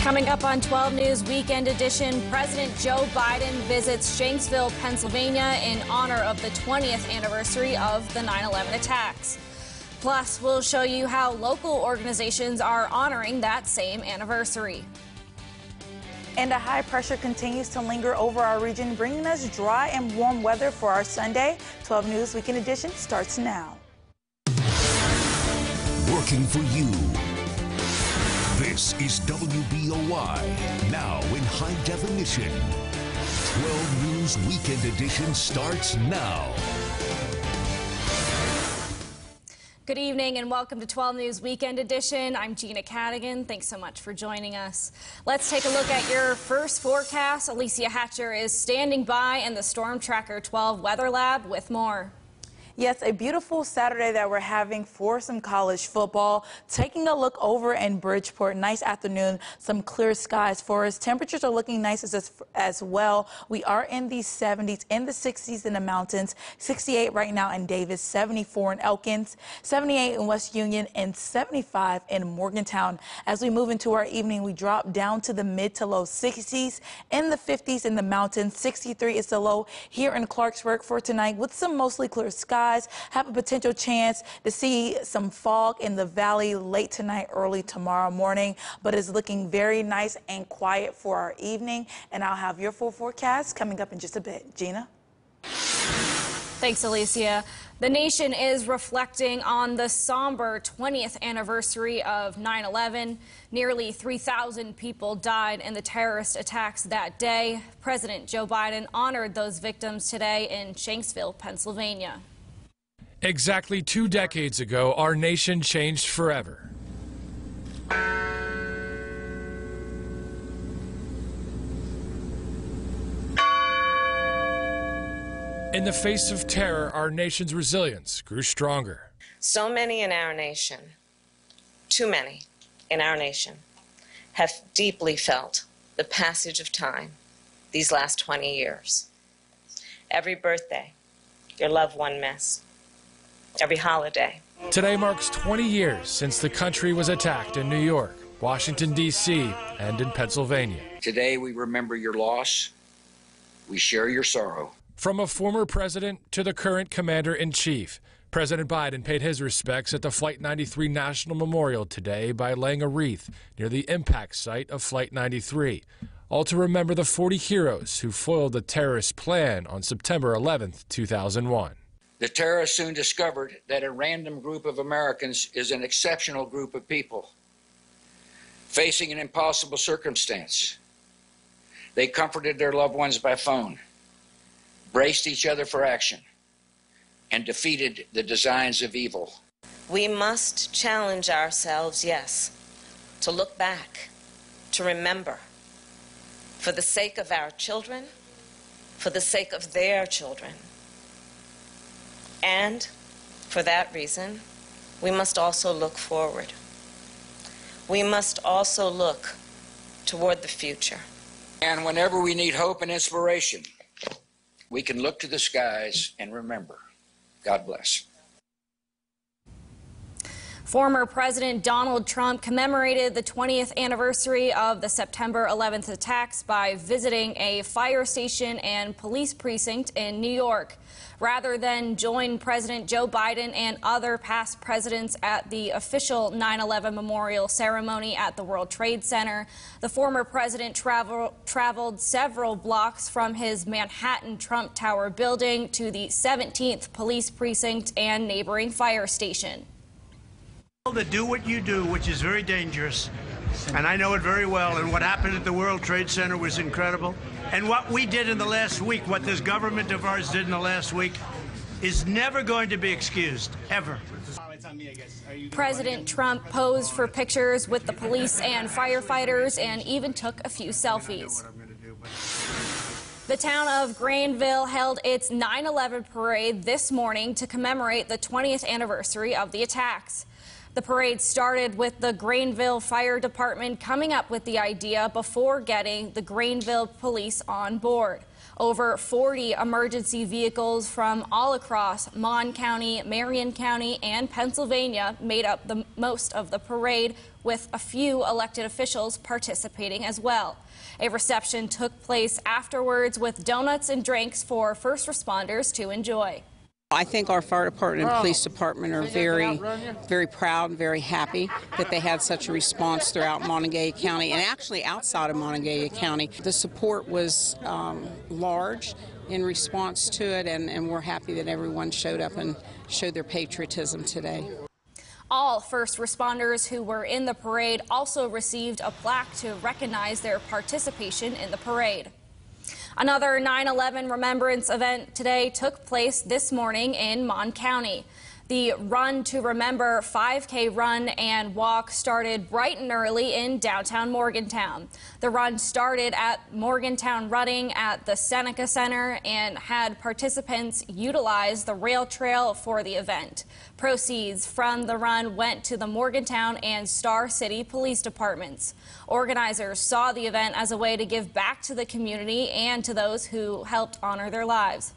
Coming up on 12 News Weekend Edition, President Joe Biden visits Shanksville, Pennsylvania in honor of the 20th anniversary of the 9/11 attacks. Plus, we'll show you how local organizations are honoring that same anniversary. And a high pressure continues to linger over our region, bringing us dry and warm weather for our Sunday. 12 News Weekend Edition starts now. Working for you. This is WBOI, now in high definition. 12 News Weekend Edition starts now. Good evening and welcome to 12 News Weekend Edition. I'm Gina Cadigan. Thanks so much for joining us. Let's take a look at your first forecast. Alicia Hatcher is standing by in the Storm Tracker 12 Weather Lab with more. Yes, a beautiful Saturday that we're having for some college football. Taking a look over in Bridgeport, nice afternoon, some clear skies for us. Temperatures are looking nice as well. We are in the 70s, in the 60s in the mountains, 68 right now in Davis, 74 in Elkins, 78 in West Union, and 75 in Morgantown. As we move into our evening, we drop down to the mid to low 60s, in the 50s in the mountains. 63 is the low here in Clarksburg for tonight with some mostly clear skies. Have a potential chance to see some fog in the valley late tonight, early tomorrow morning, but it's looking very nice and quiet for our evening. And I'll have your full forecast coming up in just a bit. Gina? Thanks, Alicia. The nation is reflecting on the somber 20th anniversary of 9/11. Nearly 3,000 people died in the terrorist attacks that day. President Joe Biden honored those victims today in Shanksville, Pennsylvania. Exactly 2 decades ago, our nation changed forever. In the face of terror, our nation's resilience grew stronger. So many in our nation, too many in our nation, have deeply felt the passage of time these last 20 years. Every birthday, your loved one missed. Every holiday. Today marks 20 years since the country was attacked in New York, Washington, D.C., and in Pennsylvania. Today we remember your loss. We share your sorrow. From a former president to the current commander-in-chief, President Biden paid his respects at the Flight 93 National Memorial today by laying a wreath near the impact site of Flight 93, all to remember the 40 heroes who foiled the terrorist plan on September 11th, 2001. The terrorists soon discovered that a random group of Americans is an exceptional group of people facing an impossible circumstance. They comforted their loved ones by phone, braced each other for action, and defeated the designs of evil. We must challenge ourselves, yes, to look back, to remember, for the sake of our children, for the sake of their children. And for that reason, we must also look forward. We must also look toward the future. And whenever we need hope and inspiration, we can look to the skies and remember. God bless. Former President Donald Trump commemorated the 20th anniversary of the September 11th attacks by visiting a fire station and police precinct in New York. Rather than join President Joe Biden and other past presidents at the official 9/11 memorial ceremony at the World Trade Center, the former president traveled several blocks from his Manhattan Trump Tower building to the 17th Police Precinct and neighboring fire station. That do what you do, which is very dangerous, and I know it very well, and what happened at the World Trade Center was incredible. And what we did in the last week, what this government of ours did in the last week, is never going to be excused, ever. President Trump posed for pictures with the police and firefighters and even took a few selfies. The town of Granville held its 9/11 parade this morning to commemorate the 20th anniversary of the attacks. The parade started with the Greenville Fire Department coming up with the idea before getting the Greenville Police on board. Over 40 emergency vehicles from all across Mon County, Marion County, and Pennsylvania made up the most of the parade, with a few elected officials participating as well. A reception took place afterwards with donuts and drinks for first responders to enjoy. I think our fire department and police department are very, very proud and very happy that they had such a response throughout Monongalia County and actually outside of Monongalia County. The support was large in response to it, and we're happy that everyone showed up and showed their patriotism today. All first responders who were in the parade also received a plaque to recognize their participation in the parade. Another 9/11 remembrance event today took place this morning in Mon County. The Run to Remember 5K run and walk started bright and early in downtown Morgantown. The run started at Morgantown Running at the Seneca Center and had participants utilize the rail trail for the event. Proceeds from the run went to the Morgantown and Star City Police Departments. Organizers saw the event as a way to give back to the community and to those who helped honor their lives.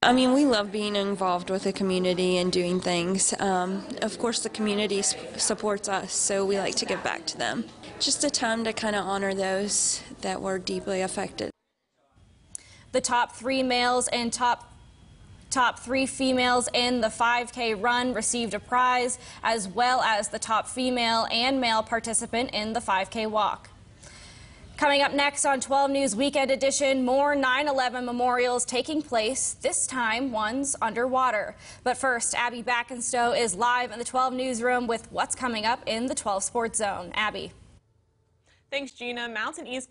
I mean, we love being involved with the community and doing things. Of course, the community supports us, so we like to give back to them. Just a time to kind of honor those that were deeply affected. The top 3 males and top 3 females in the 5K run received a prize, as well as the top female and male participant in the 5K walk. Coming up next on 12 News Weekend Edition, more 9/11 memorials taking place, this time one's underwater. But first, Abby Backenstow is live in the 12 Newsroom with what's coming up in the 12 Sports Zone. Abby. Thanks, Gina. Mountain East